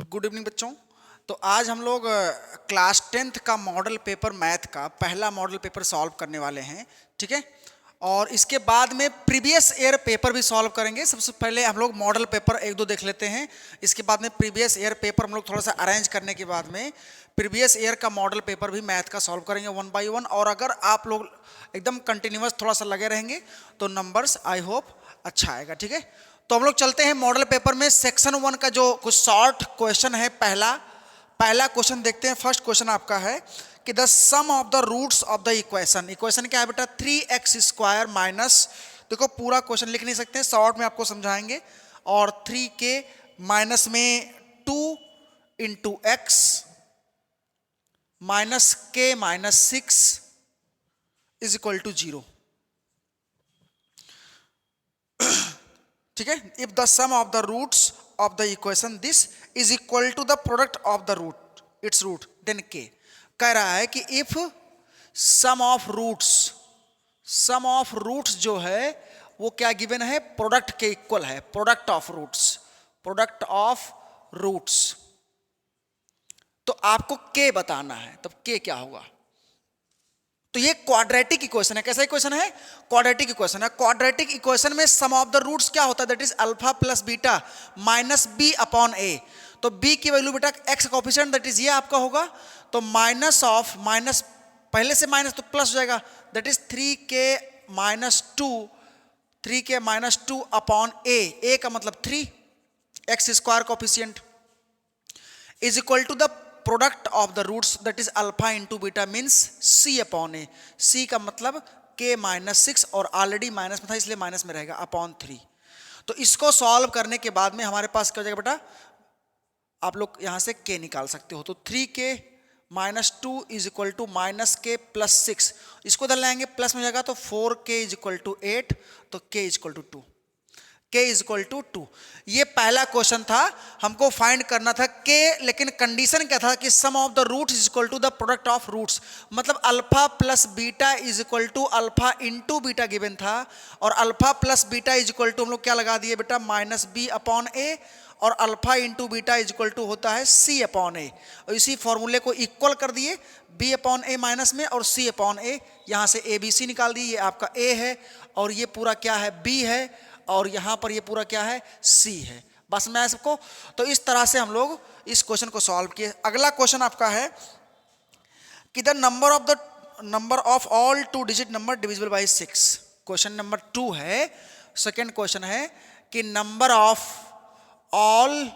Good evening बच्चों। तो आज हम लोग क्लास 10th का मॉडल पेपर मैथ का पहला मॉडल पेपर सॉल्व करने वाले हैं, ठीक है। और इसके बाद में प्रीवियस ईयर पेपर भी सॉल्व करेंगे। सबसे पहले हम लोग मॉडल पेपर एक दो देख लेते हैं, इसके बाद में प्रीवियस ईयर पेपर हम लोग थोड़ा सा अरेंज करने के बाद में प्रीवियस ईयर का मॉडल पेपर भी मैथ का सॉल्व करेंगे वन बाय वन। और अगर आप लोग एकदम कंटिन्यूअस थोड़ा सा लगे रहेंगे तो नंबर्स आई होप अच्छा आएगा, ठीक है। तो हम लोग चलते हैं मॉडल पेपर में। सेक्शन 1 का जो कुछ शॉर्ट क्वेश्चन है, पहला क्वेश्चन देखते हैं। फर्स्ट क्वेश्चन आपका है कि the sum of the roots of the equation. Equation क्या है बेटा? 3x² माइनस, देखो पूरा क्वेश्चन लिख नहीं सकते, शॉर्ट में आपको समझाएंगे। और 3 के माइनस में 2 into x minus k minus 6 is equal to 0, ठीक है। If the sum of the roots of the equation this is equal to the product of the root its root then k. कह रहा है कि if some of roots जो है वो क्या गिवन है? प्रोडक्ट के इक्वल है, प्रोडक्ट ऑफ रूट्स। तो आपको के बताना है, तब के क्या होगा? तो ये क्वाड्रेटिक इक्वेशन है। कैसा इक्वेशन है? क्वाड्रेटिक इक्वेशन है। क्वाड्रेटिक इक्वेशन में सम ऑफ द रूट्स क्या होता है? That is alpha plus beta minus B upon A. तो बी की वैल्यू बेटा एक्स कोएफिशिएंट दैट इज ये आपका होगा। तो माइनस ऑफ माइनस, पहले से माइनस तो प्लस हो जाएगा, that is 3k minus 2 upon A का मतलब 3 X square coefficient is equal to the product of the roots that is alpha into beta means C upon A. C का मतलब के माइनस 6 और ऑलरेडी माइनस में था इसलिए माइनस में रहेगा अपॉन 3। तो इसको सॉल्व करने के बाद में हमारे पास क्या हो जाएगा बेटा? आप लोग यहां से के निकाल सकते हो। तो 3k minus 2 is equal to minus k plus 6, इसको इधर लाएंगे प्लस में हो जाएगा तो 4k इज इक्वल टू 8, तो k is equal to 2, k is equal to 2। ये पहला क्वेश्चन था, हमको फाइंड करना था k, लेकिन कंडीशन क्या था कि sum of the roots is equal to the product of roots, मतलब alpha plus beta is equal to alpha into beta given था। और alpha plus beta is equal to हम लोग क्या लगा दिए बेटा? Minus B upon A. और alpha into beta is equal to होता है सी अपॉन ए। और इसी फॉर्मूले को इक्वल कर दिए बी अपॉन ए माइनस में और सी अपॉन ए, यहाँ से ए बी सी निकाल दिए। ये आपका ए है और ये पूरा क्या है? बी है। और यहां पर ये पूरा क्या है? सी है। बस मैं सबको, तो इस तरह से हम लोग इस क्वेश्चन को सॉल्व किए। अगला क्वेश्चन आपका है कि the number of all 2 digit number divisible by 6। Question number 2 है। सेकंड क्वेश्चन है कि number of all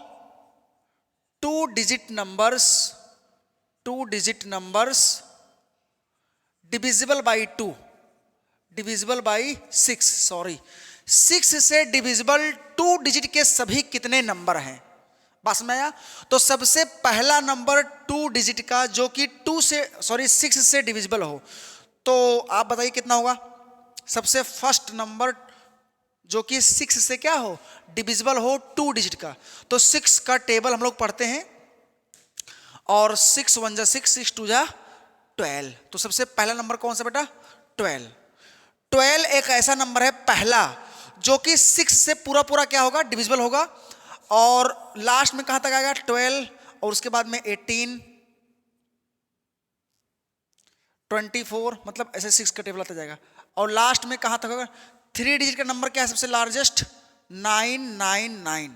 2 digit numbers divisible by 6, sorry 6 से डिविजिबल 2 डिजिट के सभी कितने नंबर हैं? बस में आया। तो सबसे पहला नंबर 2 डिजिट का जो कि 6 से डिविजिबल हो, तो आप बताइए कितना होगा? सबसे फर्स्ट नंबर जो कि 6 से क्या हो? डिविजिबल हो 2 डिजिट का। तो 6 का टेबल हम लोग पढ़ते हैं और 6 1 जा 6, 6 2 जा 12। तो सबसे पहला नंबर कौन सा बेटा? 12 एक ऐसा नंबर है पहला जो कि 6 से पूरा क्या होगा? डिविजिबल होगा। और लास्ट में कहां तक आएगा? 12, और उसके बाद में 18, 24, मतलब ऐसे 6 का टेबल आता जाएगा। और लास्ट में कहां तक होगा? 3 डिजिट का नंबर क्या है सबसे लार्जेस्ट? 999।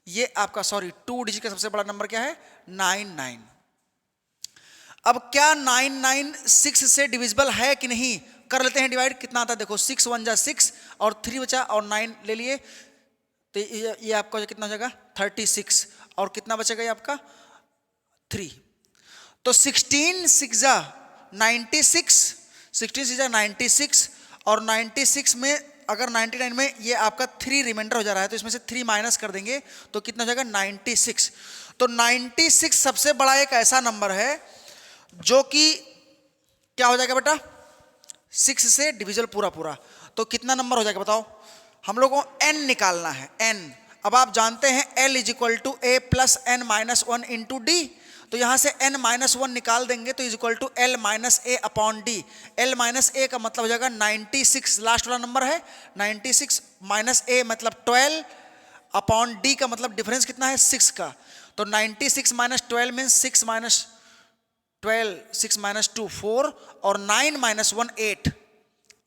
ये आपका 2 डिजिट का सबसे बड़ा नंबर क्या है? 99। अब क्या 99 6 से डिविजिबल है कि नहीं? कर लेते हैं डिवाइड। कितना आता है देखो? 6 1 जा 6 और 3 बचा और 9 ले लिए, तो ये आपका कितना हो जाएगा? 36। और कितना बचेगा ये आपका? 3। तो 16 6 जा 96 और 96 में अगर 99 में ये आपका 3 रिमाइंडर हो जा रहा है तो इसमें से 3 माइनस कर देंगे तो कितना हो जाएगा? 96। तो 96 सबसे बड़ा एक ऐसा नंबर है जो कि क्या हो जाएगा बेटा? 6 से डिविजल पूरा। तो कितना नंबर हो जाएगा बताओ? हम लोगों को n निकालना है, n। अब आप जानते हैं l is equal to a plus n minus 1 into d. तो यहां से n माइनस 1 निकाल देंगे तो is equal to l minus a upon d. l minus a का मतलब हो जाएगा 96, लास्ट वाला नंबर है 96 माइनस a मतलब 12 अपॉन डी का मतलब डिफरेंस कितना है? 6 का। तो 96 माइनस 12 मीन्स 6 माइनस 12, 6 माइनस 2 4 और 9 माइनस 1 8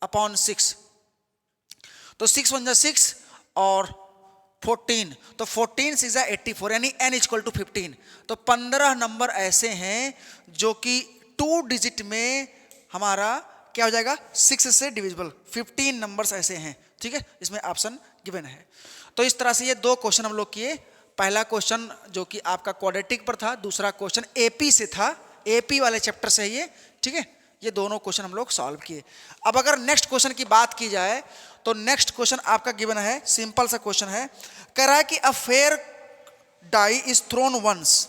अपॉन 6, तो 6 1 6 और 14, तो 14 6 84 यानी n इक्वल टू 15। तो 15 नंबर ऐसे हैं जो कि 2 डिजिट में हमारा क्या हो जाएगा 6 से डिविजिबल, 15 नंबर्स ऐसे हैं, ठीक है, इसमें ऑप्शन गिवन है। तो इस तरह से ये 2 क्वेश्चन हम लोग किए। पहला क्वेश्चन जो कि आपका क्वाड्रेटिक पर था, दूसरा क्वेश्चन एपी से था, एपी वाले चैप्टर से है ये, ठीक है। ये दोनों क्वेश्चन हम लोग सॉल्व किए। अब अगर नेक्स्ट क्वेश्चन की बात की जाए तो नेक्स्ट क्वेश्चन आपका गिवन है, सिंपल सा क्वेश्चन है, कह रहा है कि a fair die is thrown once.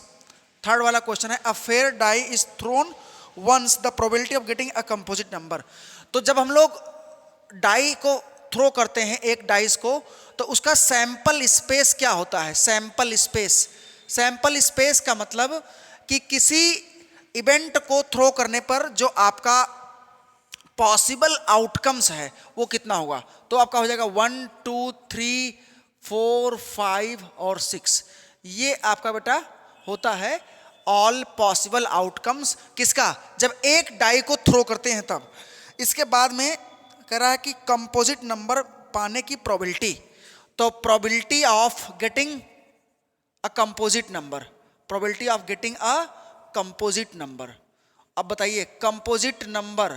Third वाला क्वेश्चन है, a fair die is thrown once the probability of getting a composite number. तो जब हम लोग डाई को थ्रो करते हैं एक डाइस को, तो उसका सैंपल स्पेस क्या होता है? सैंपल स्पेस, सैंपल स्पेस का मतलब कि किसी इवेंट को थ्रो करने पर जो आपका पॉसिबल आउटकम्स है वो कितना होगा। तो आपका हो जाएगा 1 2 3 4 5 और 6, ये आपका बेटा होता है ऑल पॉसिबल आउटकम्स किसका, जब एक डाई को थ्रो करते हैं तब। इसके बाद में कह रहा है कि कंपोजिट नंबर पाने की प्रोबेबिलिटी, तो probability of getting a composite number, probability of getting a composite number. अब बताइए कंपोजिट नंबर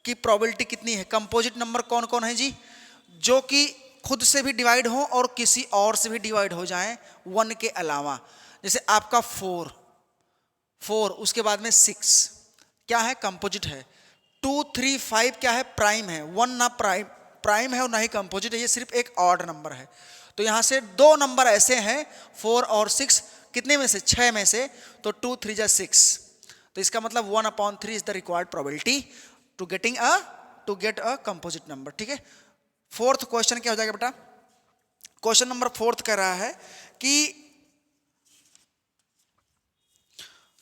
की प्रोबेबिलिटी कितनी है? कंपोजिट नंबर कौन कौन है जी? जो कि खुद से भी डिवाइड हो और किसी और से भी डिवाइड हो जाएं 1 के अलावा। जैसे आपका 4, उसके बाद में 6 क्या है? कंपोजिट है। 2 3 5 क्या है? प्राइम है। 1 ना प्राइम है और ना ही कंपोजिट है, ये सिर्फ एक ऑड नंबर है। तो यहां से 2 नंबर ऐसे हैं 4 और 6, कितने में से? 6 में से। तो 2 3 जा 6, तो इसका मतलब 1/3 is the required probability to get a composite number, ठीक है। फोर्थ क्वेश्चन क्या हो जाएगा बेटा? क्वेश्चन नंबर 4 कह रहा है कि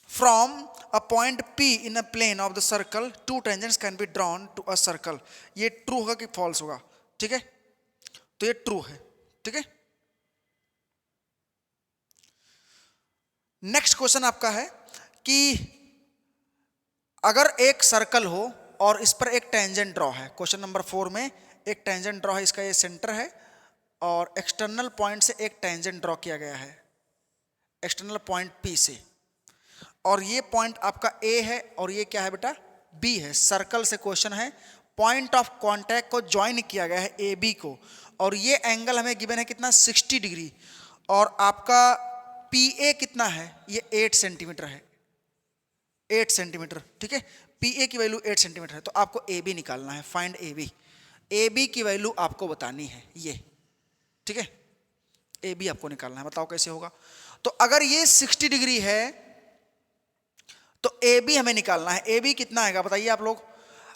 from a point P in a plane of the circle 2 tangents can be drawn to a circle. ये ट्रू होगा कि फॉल्स होगा? ठीक है, तो ये ट्रू है, ठीक है। नेक्स्ट क्वेश्चन आपका है कि अगर एक सर्कल हो और इस पर एक टेंजेंट ड्रॉ है, क्वेश्चन नंबर 4 में एक टेंजेंट ड्रॉ है, इसका ये सेंटर है और एक्सटर्नल पॉइंट से एक टेंजेंट ड्रॉ किया गया है, एक्सटर्नल पॉइंट P से, और ये पॉइंट आपका A है और ये क्या है बेटा? B है। सर्कल से क्वेश्चन है, पॉइंट ऑफ कांटेक्ट को ज्वाइन किया गया है AB को, और ये एंगल हमें गिवन है कितना? 60 डिग्री, और आपका PA कितना है? ये 8 सेंटीमीटर है, 8 सेंटीमीटर, ठीक है। PA की वैल्यू 8 सेंटीमीटर है, तो आपको AB निकालना है, फाइंड AB। AB की वैल्यू आपको बतानी है ये, ठीक है, AB आपको निकालना है। बताओ कैसे होगा? तो अगर ये 60 डिग्री है तो AB हमें निकालना है। AB कितना आएगा बताइए आप लोग?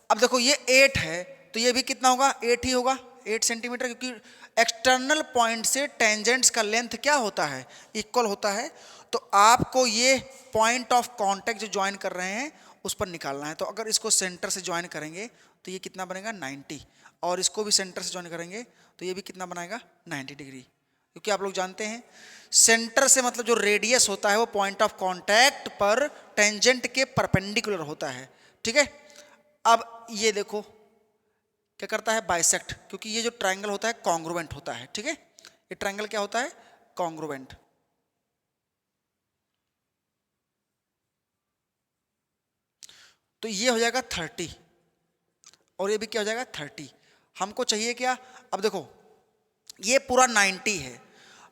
अब देखो ये 8 है तो ये भी कितना होगा? 8 ही होगा, 8 सेंटीमीटर, क्योंकि एक्सटर्नल पॉइंट से टेंजेंट्स का लेंथ क्या होता है? इक्वल होता है। तो आपको ये पॉइंट ऑफ कांटेक्ट जो ज्वाइन कर रहे हैं उस पर निकालना है। तो अगर इसको सेंटर से ज्वाइन करेंगे तो ये कितना बनेगा? 90, और इसको भी सेंटर से ज्वाइन करेंगे तो ये भी कितना बनाएगा? 90 डिग्री। क्योंकि आप लोग जानते हैं सेंटर से मतलब जो रेडियस होता है वो पॉइंट ऑफ कांटेक्ट पर टेंजेंट के परपेंडिकुलर होता है, ठीक है। अब ये देखो क्या करता है? बाइसेक्ट, क्योंकि ये जो ट्रायंगल होता है कॉन्ग्रुएंट होता है, ठीक है। ये ट्रायंगल क्या होता है? कॉन्ग्रुएंट। तो ये हो जाएगा 30 और ये भी क्या हो जाएगा? 30। हमको चाहिए क्या? अब देखो ये पूरा 90 है,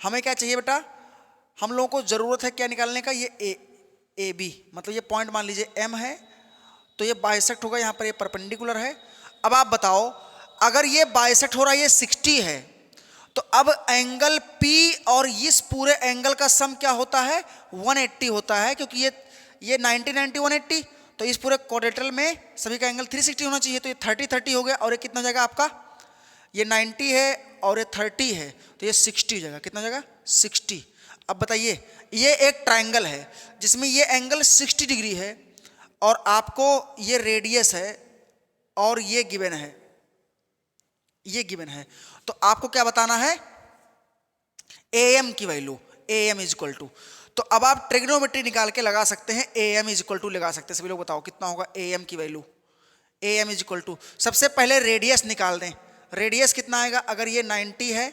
हमें क्या चाहिए बेटा? हम लोगों को जरूरत है क्या निकालने का? ये ए बी, मतलब ये पॉइंट मान लीजिए M है, तो ये बाइसेक्ट होगा, यहाँ पर ये परपेंडिकुलर है। अब आप बताओ अगर ये बाइसेक्ट हो रहा है, ये 60 है, तो अब एंगल P और इस पूरे एंगल का सम क्या होता है? 180 होता है, क्योंकि ये 90 90 180, तो इस पूरे क्वाड्रेटरल में सभी का एंगल 360 होना चाहिए। तो ये 30 30 हो गया, और ये कितना हो जाएगा आपका? ये 90 है और ये 30 है, तो ये 60 हो जाएगा। कितना हो जाएगा? 60। अब बताइए ये एक ट्रायंगल है जिसमें ये एंगल 60 डिग्री है और आपको ये रेडियस है और ये गिवन है, ये गिवन है, तो आपको क्या बताना है? AM की value. A M is equal to, तो अब आप ट्रिग्नोमेट्री निकाल के लगा सकते हैं, A M is equal to लगा सकते हैं। सभी लोग बताओ कितना होगा ए एम की value. A M is equal to, सबसे पहले रेडियस निकाल दें। रेडियस कितना आएगा, अगर ये 90 है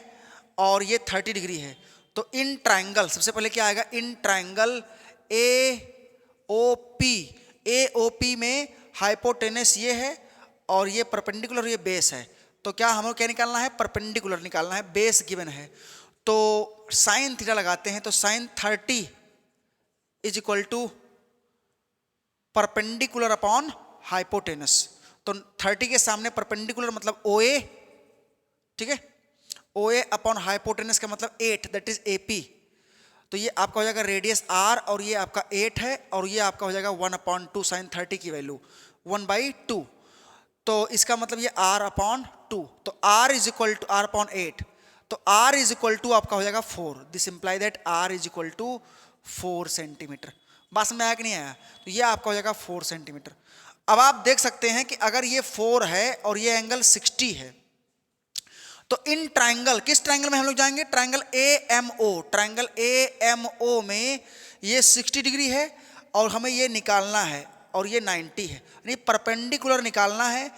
और ये 30 डिग्री है तो इन ट्राइंगल, सबसे पहले क्या आएगा, in triangle A O P, A O P में हाइपोटेनस ये है और ये परपेंडिकुलर, ये बेस है, तो क्या हमें क्या निकालना है, परपेंडिकुलर निकालना है, बेस गिवन है। तो साइन थीटा लगाते हैं, तो sine 30 is equal to perpendicular upon hypotenuse. तो 30 के सामने परपेंडिकुलर मतलब ओ ए, ठीक है, ओ ए अपॉन हाइपोटेनस का मतलब 8, दैट इज ए पी। तो ये आपका हो जाएगा रेडियस r और ये आपका 8 है और ये आपका हो जाएगा 1/2 साइन 30 की वैल्यू 1/2। तो इसका मतलब ये r अपॉन 2, तो r is equal to r upon 8, तो r इज इक्वल टू आपका हो जाएगा 4। This imply that r is equal to 4 centimetre. बात में आया कि नहीं आया, तो ये आपका हो जाएगा 4 सेंटीमीटर। अब आप देख सकते हैं कि अगर ये 4 है और ये एंगल 60 है, तो इन ट्राइंगल, किस ट्राइंगल में हम लोग जाएंगे, triangle A M O, triangle A M O में ये 60 डिग्री है और हमें ये निकालना है और ये 90 है, यानी परपेंडिकुलर निकालना है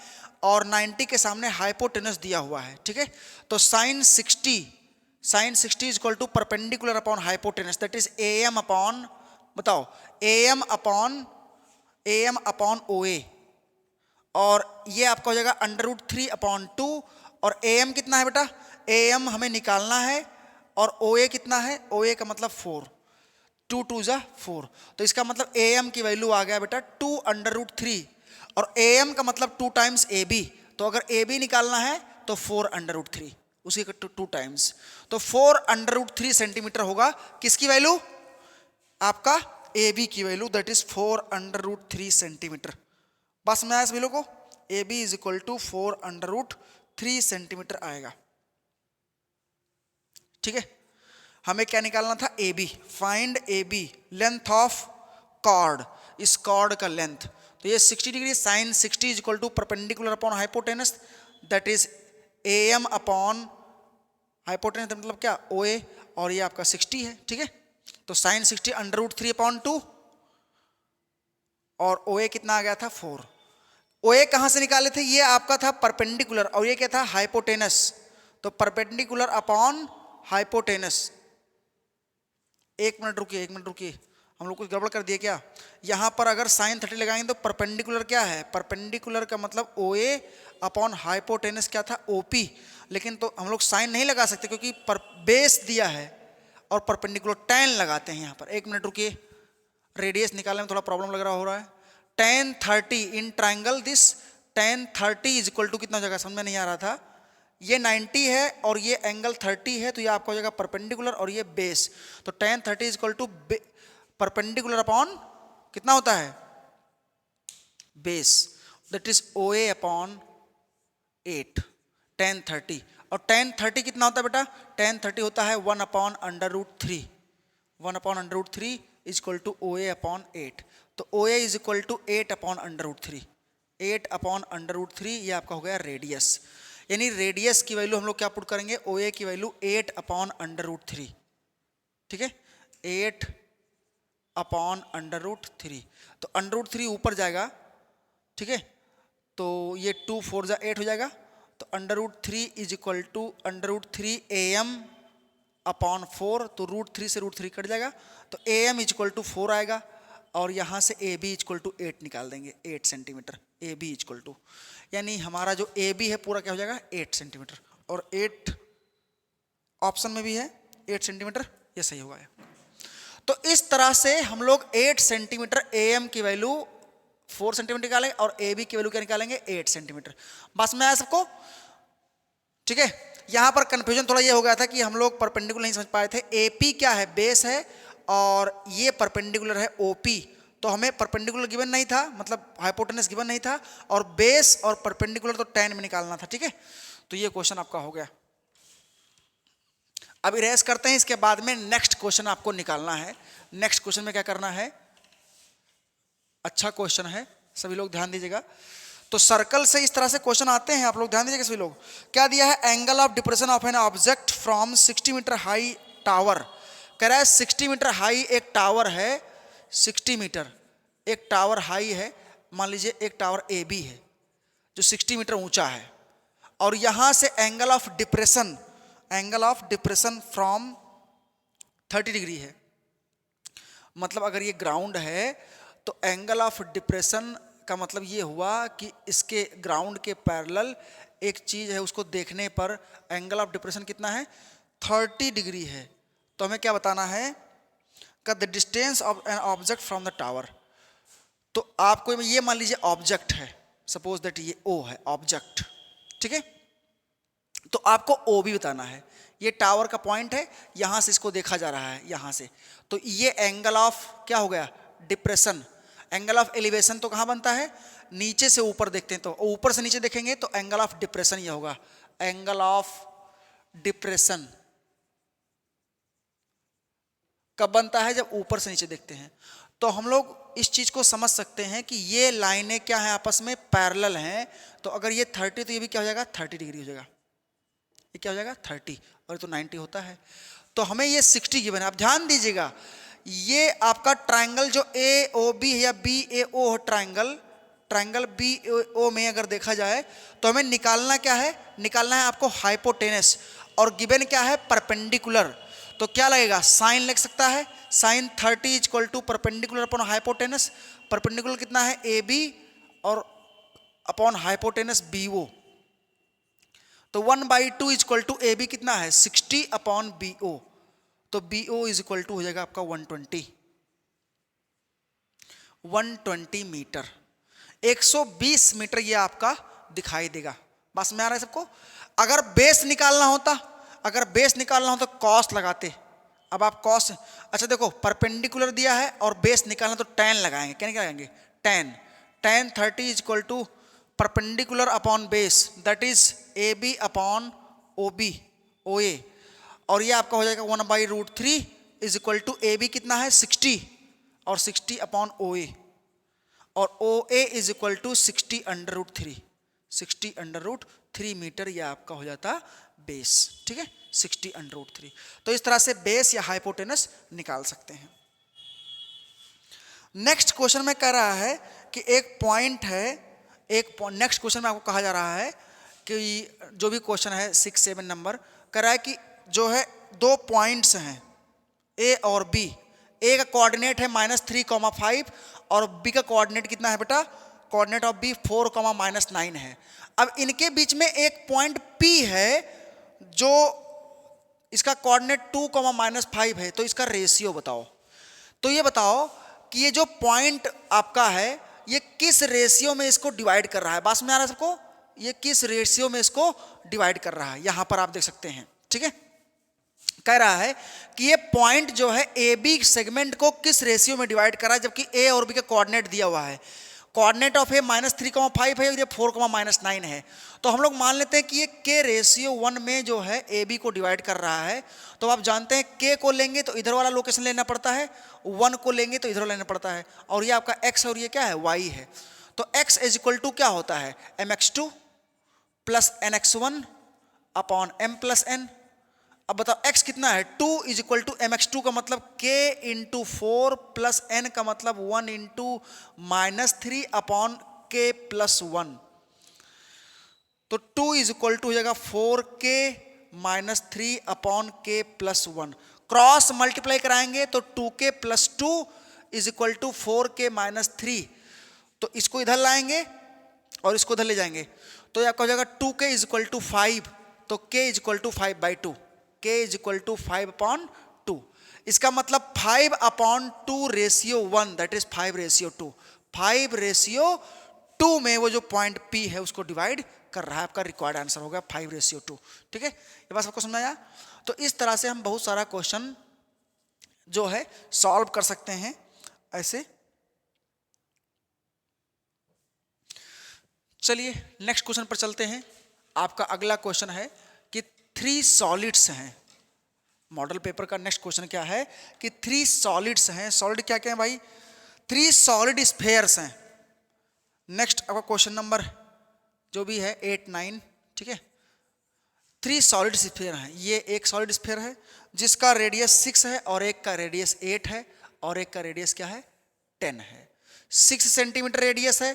और 90 के सामने हाइपोटेनस दिया हुआ है, ठीक है। तो sine 60 is equal to perpendicular upon hypotenuse, that is A M upon, बताओ, A M upon O A, और ये आपका हो जाएगा √3/2, और ए एम कितना है बेटा, ए एम हमें निकालना है और ओ ए कितना है, ओ ए का मतलब 4, 2 2 जा 4, तो इसका मतलब ए एम की वैल्यू आ गया बेटा 2√3, और ए एम का मतलब 2 टाइम्स ए बी, तो अगर ए बी निकालना है तो 4√3, उसी का 2 टाइम्स, तो 4√3 सेंटीमीटर होगा किसकी वैल्यू, आपका ए बी की वैल्यू, दैट इज 4√3 सेंटीमीटर। बस में आया सभी लोगों को, A B is equal to 4√3 centimetre आएगा, ठीक है। हमें क्या निकालना था, A B, find A B, length of chord, इस कॉर्ड का लेंथ, तो ये 60 degree, sine 60 is equal to perpendicular upon hypotenuse, that is A M upon hypotenuse मतलब क्या, ओ ए, और ये आपका 60 है, ठीक है। तो साइन 60 √3/2 और ओ ए कितना आ गया था 4। ओ ए कहां से निकाले थे, ये आपका था परपेंडिकुलर और ये क्या था हाइपोटेनस, तो परपेंडिकुलर अपॉन हाइपोटेनस। एक मिनट रुकिए, हम लोग कुछ गड़बड़ कर दिए क्या, यहां पर अगर साइन 30 लगाएंगे तो परपेंडिकुलर क्या है, परपेंडिकुलर का मतलब ओ ए अपॉन हाइपोटेनस क्या था, ओ पी, लेकिन तो हम लोग साइन नहीं लगा सकते क्योंकि बेस दिया है और परपेंडिकुलर tan लगाते हैं यहाँ पर। एक मिनट रुकिए, रेडियस निकालने में थोड़ा प्रॉब्लम लग रहा हो रहा है। tan 30 in triangle, this tan 30 is equal to कितना हो जाएगा, समझ में नहीं आ रहा था, ये 90 है और ये एंगल 30 है, तो ये आपका हो जाएगा परपेंडिकुलर और ये बेस, तो tan 30 is equal to perpendicular upon कितना होता है, base, that is O A upon 8, tan 30, और tan 30 कितना होता है बेटा, tan 30 होता है 1/√3, 1/√3 is equal to O A upon 8, तो O A is equal to 8/√3, 8/√3, ये आपका हो गया रेडियस, यानी रेडियस की वैल्यू हम लोग क्या पुट करेंगे, ओ ए की वैल्यू 8/√3, ठीक है, 8/√3, तो √3 ऊपर जाएगा, ठीक है, तो ये 2 4 जा 8 हो जाएगा, तो √3 is equal to √3 AM upon 4, तो √3 से √3 कट जाएगा, तो AM इज इक्वल टू 4 आएगा, और यहाँ से AB इज इक्वल टू 8 निकाल देंगे, 8 centimetre, AB is equal to, यानी हमारा जो AB है पूरा क्या हो जाएगा 8 सेंटीमीटर, और 8 ऑप्शन में भी है 8 सेंटीमीटर, ये सही होगा। तो इस तरह से हम लोग 8 सेंटीमीटर AM की वैल्यू 4 सेंटीमीटर निकालेंगे और ए बी की वैल्यू क्या निकालेंगे 8 सेंटीमीटर। बस में आया सबको, ठीक है। यहां पर कंफ्यूजन थोड़ा ये हो गया था कि हम लोग परपेंडिकुलर नहीं समझ पाए थे, एपी क्या है, बेस है, और ये परपेंडिकुलर है ओपी, तो हमें परपेंडिकुलर गिवन नहीं था, मतलब हाइपोटेनस गिवन नहीं था, और बेस और परपेंडिकुलर तो tan में निकालना था, ठीक है। तो ये क्वेश्चन आपका हो गया। अब इरेज करते हैं, इसके बाद में नेक्स्ट क्वेश्चन आपको निकालना है। नेक्स्ट क्वेश्चन में क्या करना है, अच्छा क्वेश्चन है, सभी लोग ध्यान दीजिएगा। तो सर्कल से इस तरह से क्वेश्चन आते हैं, आप लोग ध्यान दीजिएगा सभी लोग। क्या दिया है, angle of depression of an object from 60 metre high tower कह रहा है 60 मीटर हाई एक टावर है, 60 मीटर एक टावर हाई है, मान लीजिए एक टावर ए बी है जो 60 मीटर ऊंचा है, और यहां से angle of depression from 30 degree है। मतलब अगर ये ग्राउंड है तो एंगल ऑफ डिप्रेशन का मतलब ये हुआ कि इसके ग्राउंड के पैरेलल एक चीज है, उसको देखने पर एंगल ऑफ डिप्रेशन कितना है, 30 डिग्री है। तो हमें क्या बताना है का the distance of an object from the tower. तो आपको ये मान लीजिए ऑब्जेक्ट है, सपोज दैट ये ओ है ऑब्जेक्ट, ठीक है। तो आपको ओ भी बताना है, ये टावर का पॉइंट है, यहां से इसको देखा जा रहा है यहां से, तो ये एंगल ऑफ क्या हो गया, डिप्रेशन। एंगल ऑफ एलिवेशन तो कहां बनता है, नीचे से ऊपर देखते हैं, तो ऊपर से नीचे देखेंगे तो एंगल ऑफ डिप्रेशन ये होगा। एंगल ऑफ डिप्रेशन कब बनता है, जब ऊपर से नीचे देखते हैं। तो हम लोग इस चीज को समझ सकते हैं कि ये लाइनें क्या है, आपस में पैरेलल हैं। तो अगर ये 30 तो ये भी क्या हो जाएगा, 30 डिग्री हो जाएगा। ये क्या हो जाएगा 30, और तो 90 होता है। तो हमें ये 60 गिवन है। आप ध्यान दीजिएगा, ये आपका ट्राइंगल जो ए ओ बी है या बी ए ओ ट्राइंगल बी ओ में अगर देखा जाए तो हमें निकालना क्या है, निकालना है आपको हाइपोटेनस, और गिवन क्या है, परपेंडिकुलर। तो क्या लगेगा, साइन लग सकता है, sine 30 equal to perpendicular upon hypotenuse. Perpendicular कितना है, ए बी, और अपॉन हाइपोटेनस बी ओ। तो 1/2 इक्वल टू ए बी कितना है, 60 अपॉन बी ओ। तो B O is equal to हो जाएगा आपका 120 मीटर। 120 मीटर ये आपका दिखाई देगा। बस में आ रहा है सबको। अगर बेस निकालना होता तो कॉस लगाते। अब आप कॉस, अच्छा देखो परपेंडिकुलर दिया है और बेस निकालना तो tan लगाएंगे। क्या लगाएंगे, tan 30 is equal to perpendicular upon base, that is A B upon O B O A, और ये आपका हो जाएगा 1/√3 is equal to A B कितना है 60, और 60 अपॉन ओ ए, और O A is equal to 60√3 metre, ये आपका हो जाता बेस, ठीक है, 60√3। तो इस तरह से बेस या हाइपोटेनस निकाल सकते हैं। नेक्स्ट क्वेश्चन में कह रहा है कि एक पॉइंट है, नेक्स्ट क्वेश्चन में आपको कहा जा रहा है कि जो भी क्वेश्चन है 6-7 नंबर, कह रहा है कि जो है 2 पॉइंट्स हैं ए और बी। ए का कोऑर्डिनेट है -3,5 और बी का कोऑर्डिनेट कितना है बेटा, कोऑर्डिनेट ऑफ बी 4,-9 है। अब इनके बीच में एक पॉइंट P है जो इसका कोऑर्डिनेट 2,-5 है, तो इसका रेशियो बताओ। तो ये बताओ कि ये जो पॉइंट आपका है ये किस रेशियो में इसको डिवाइड कर रहा है। बात में आ रहा है सबको, ये किस रेशियो में इसको डिवाइड कर रहा है, यहां पर आप देख सकते हैं, ठीक है। कह रहा है कि ये पॉइंट जो है ए बी सेगमेंट को किस रेशियो में डिवाइड कर रहा है, जबकि ए और बी का कोऑर्डिनेट दिया हुआ है। कोऑर्डिनेट ऑफ ए -3,5 है और ये 4,-9 है। तो हम लोग मान लेते हैं कि ये के रेशियो 1 में जो है ए बी को डिवाइड कर रहा है। तो आप जानते हैं के को लेंगे तो इधर वाला लोकेशन लेना पड़ता है, 1 को लेंगे तो इधर लेना पड़ता है, और ये आपका x और ये क्या है y है। तो x इज इक्वल टू क्या होता है, mx2 plus nx1 upon m plus n। अब बताओ x कितना है, 2 इज इक्वल टू mx2 का मतलब k इंटू 4 प्लस n का मतलब 1 इंटू -3 अपॉन k प्लस 1। तो 2 इज इक्वल टू हो जाएगा 4k -3 upon k plus 1। Cross multiply कराएंगे तो 2k plus 2 is equal to 4k -3। तो इसको इधर लाएंगे और इसको इधर ले जाएंगे, तो ये आपका हो जाएगा 2k इज इक्वल टू 5, तो k is equal to 5/2, k is equal to 5/2। इसका मतलब 5/2 रेशियो 1, दैट इज 5/2। 5/2 में वो जो पॉइंट P है उसको डिवाइड कर रहा है। आपका रिक्वायर्ड आंसर होगा 5/2, ठीक है। ये बात आपको समझ आया। तो इस तरह से हम बहुत सारा क्वेश्चन जो है सॉल्व कर सकते हैं ऐसे। चलिए नेक्स्ट क्वेश्चन पर चलते हैं। आपका अगला क्वेश्चन है कि 3 सॉलिड्स हैं। मॉडल पेपर का नेक्स्ट क्वेश्चन क्या है कि 3 सॉलिड्स हैं। सॉलिड क्या क्या है भाई, 3 सॉलिड स्फेयर्स हैं। नेक्स्ट आपका क्वेश्चन नंबर जो भी है 8-9, ठीक है। 3 सॉलिड स्फीयर हैं। ये एक सॉलिड स्फीयर है जिसका रेडियस 6 है और एक का रेडियस 8 है और एक का रेडियस क्या है 10 है। 6 सेंटीमीटर रेडियस है,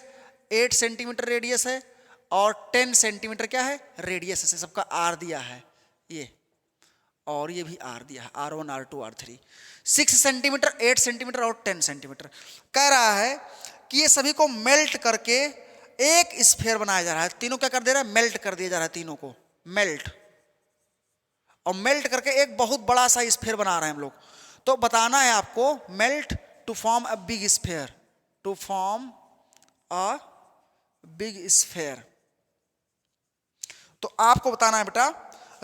8 सेंटीमीटर रेडियस है और 10 सेंटीमीटर क्या है रेडियस है। सबका आर दिया है ये, और ये भी आर दिया है, R1 R2 R3। 6 centimetre, 8 centimetre और 10 सेंटीमीटर। कह रहा है कि ये सभी को मेल्ट करके एक स्फीयर बनाया जा रहा है। तीनों क्या कर दे रहा है, मेल्ट कर दिया जा रहा है, तीनों को मेल्ट, और मेल्ट करके एक बहुत बड़ा सा स्फीयर बना रहे हैं हम लोग। तो बताना है आपको melt to form a big sphere, to form a big sphere. तो आपको बताना है बेटा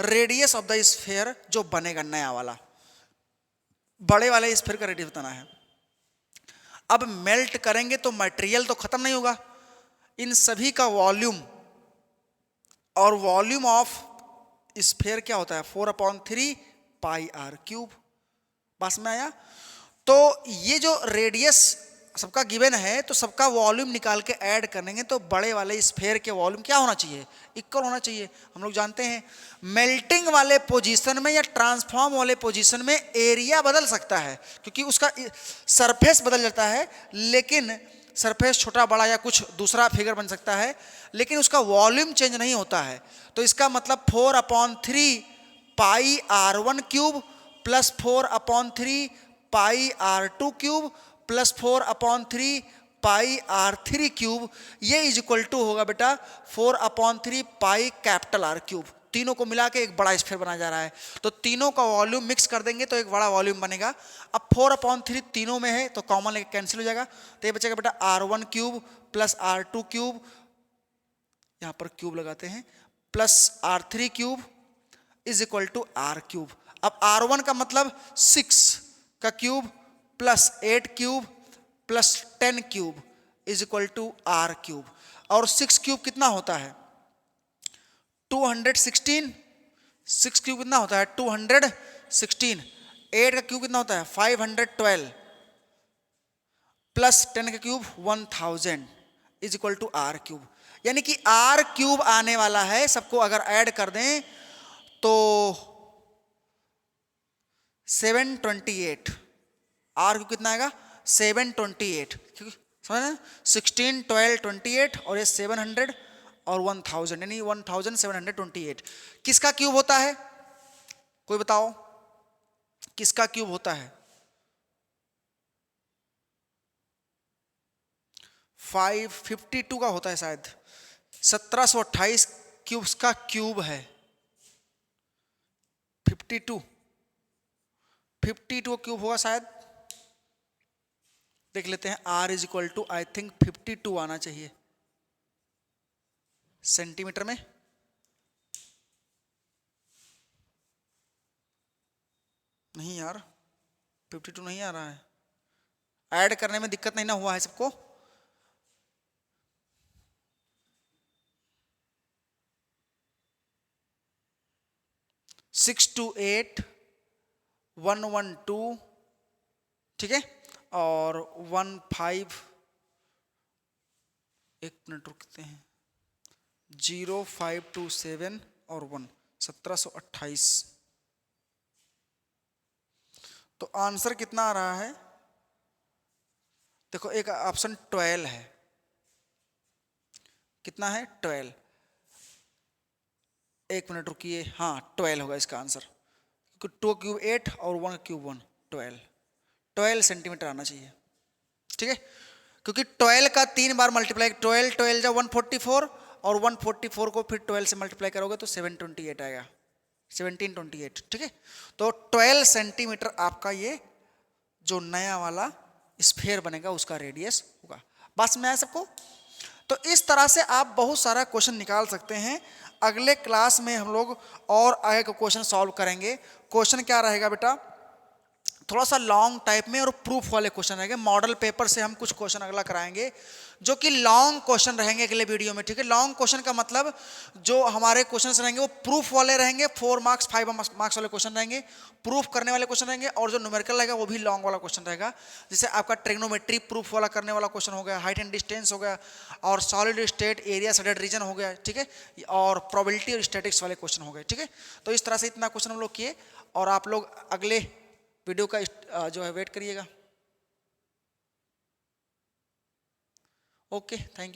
रेडियस ऑफ द स्फीयर जो बनेगा नया वाला, बड़े वाले स्फीयर का रेडियस बताना है। अब मेल्ट करेंगे तो मटेरियल तो खत्म नहीं होगा, इन सभी का वॉल्यूम, और वॉल्यूम ऑफ स्फीयर क्या होता है 4/3 पाई आर क्यूब। बस में आया। तो ये जो रेडियस सबका गिवन है तो सबका वॉल्यूम निकाल के ऐड करेंगे तो बड़े वाले स्फीयर के वॉल्यूम क्या होना चाहिए, इक्वल होना चाहिए। हम लोग जानते हैं मेल्टिंग वाले पोजीशन में या ट्रांसफॉर्म वाले पोजीशन में एरिया बदल सकता है क्योंकि उसका सरफेस बदल जाता है, लेकिन सरफेस छोटा बड़ा या कुछ दूसरा फिगर बन सकता है, लेकिन उसका वॉल्यूम चेंज नहीं होता है। तो इसका मतलब 4/3 पाई R1 क्यूब प्लस 4/3 पाई R2 क्यूब प्लस 4/3 पाई R3 क्यूब, ये इज इक्वल टू होगा बेटा 4/3 पाई कैपिटल R क्यूब। तीनों को मिला के एक बड़ा स्फीयर बनाया जा रहा है, तो तीनों का वॉल्यूम मिक्स कर देंगे तो एक बड़ा वॉल्यूम बनेगा। अब 4/3 तीनों में है तो कॉमन लेके कैंसिल हो जाएगा, तो ये बचेगा बेटा R1 cube plus R2 cube, यहां पर क्यूब लगाते हैं, plus R3 cube is equal to R cube. अब R1 का मतलब 6 का cube plus 8 cube plus 10 cube is equal to R cube, और 6 क्यूब कितना होता है 216, 6 क्यूब कितना होता है 216, 8 का क्यूब कितना होता है 512 प्लस 10 का cube 1000 is equal to R cube. यानी कि R क्यूब आने वाला है, सबको अगर ऐड कर दें तो 728। R क्यूब कितना आएगा 728, समझ ना, 16 12 28 और ये 700 और 1000 यानी 1728। किसका क्यूब होता है, कोई बताओ किसका क्यूब होता है 552 का होता है शायद, 1728 क्यूब्स का क्यूब है 52 क्यूब होगा शायद, देख लेते हैं। R is equal to I think 52 आना चाहिए सेंटीमीटर में, नहीं यार 52 नहीं आ रहा है, ऐड करने में दिक्कत नहीं ना हुआ है सबको। सिक्स टू 8 112 ठीक है, और 15 एक मिनट रुकते हैं 0527 और 1 1728। तो आंसर कितना आ रहा है देखो, एक ऑप्शन 12 है, कितना है 12, एक मिनट रुकिए, हाँ 12 होगा इसका आंसर, क्योंकि 2 क्यूब 8 और 1 क्यूब 1 12 सेंटीमीटर आना चाहिए, ठीक है। क्योंकि 12 का 3 बार मल्टीप्लाई, 12 जा 144 और 144 को फिर 12 से मल्टीप्लाई करोगे तो 728 आएगा, 1728, ठीक है। तो 12 सेंटीमीटर आपका ये जो नया वाला स्फीयर बनेगा उसका रेडियस होगा। बस में आया सबको। तो इस तरह से आप बहुत सारा क्वेश्चन निकाल सकते हैं। अगले क्लास में हम लोग और आगे का क्वेश्चन सॉल्व करेंगे। क्वेश्चन क्या रहेगा बेटा, थोड़ा सा लॉन्ग टाइप में और प्रूफ वाले क्वेश्चन रहेंगे। मॉडल पेपर से हम कुछ क्वेश्चन अगला कराएंगे जो कि लॉन्ग क्वेश्चन रहेंगे अगले वीडियो में, ठीक है। लॉन्ग क्वेश्चन का मतलब जो हमारे क्वेश्चन रहेंगे वो प्रूफ वाले रहेंगे, 4 मार्क्स 5 मार्क्स वाले क्वेश्चन रहेंगे, प्रूफ करने वाले क्वेश्चन रहेंगे, और जो न्यूमेरिकल रहेगा वो भी लॉन्ग वाला क्वेश्चन रहेगा। जैसे आपका ट्रिग्नोमेट्री प्रूफ वाला करने वाला क्वेश्चन हो गया, हाइट एंड डिस्टेंस हो गया, और solid state area shaded region हो गया, ठीक है, और प्रोबेबिलिटी और स्टैटिक्स वाले क्वेश्चन हो गए, ठीक है। तो इस तरह से इतना क्वेश्चन हम लोग किए, और आप लोग अगले वीडियो का जो है वेट करिएगा। Okay, thank you.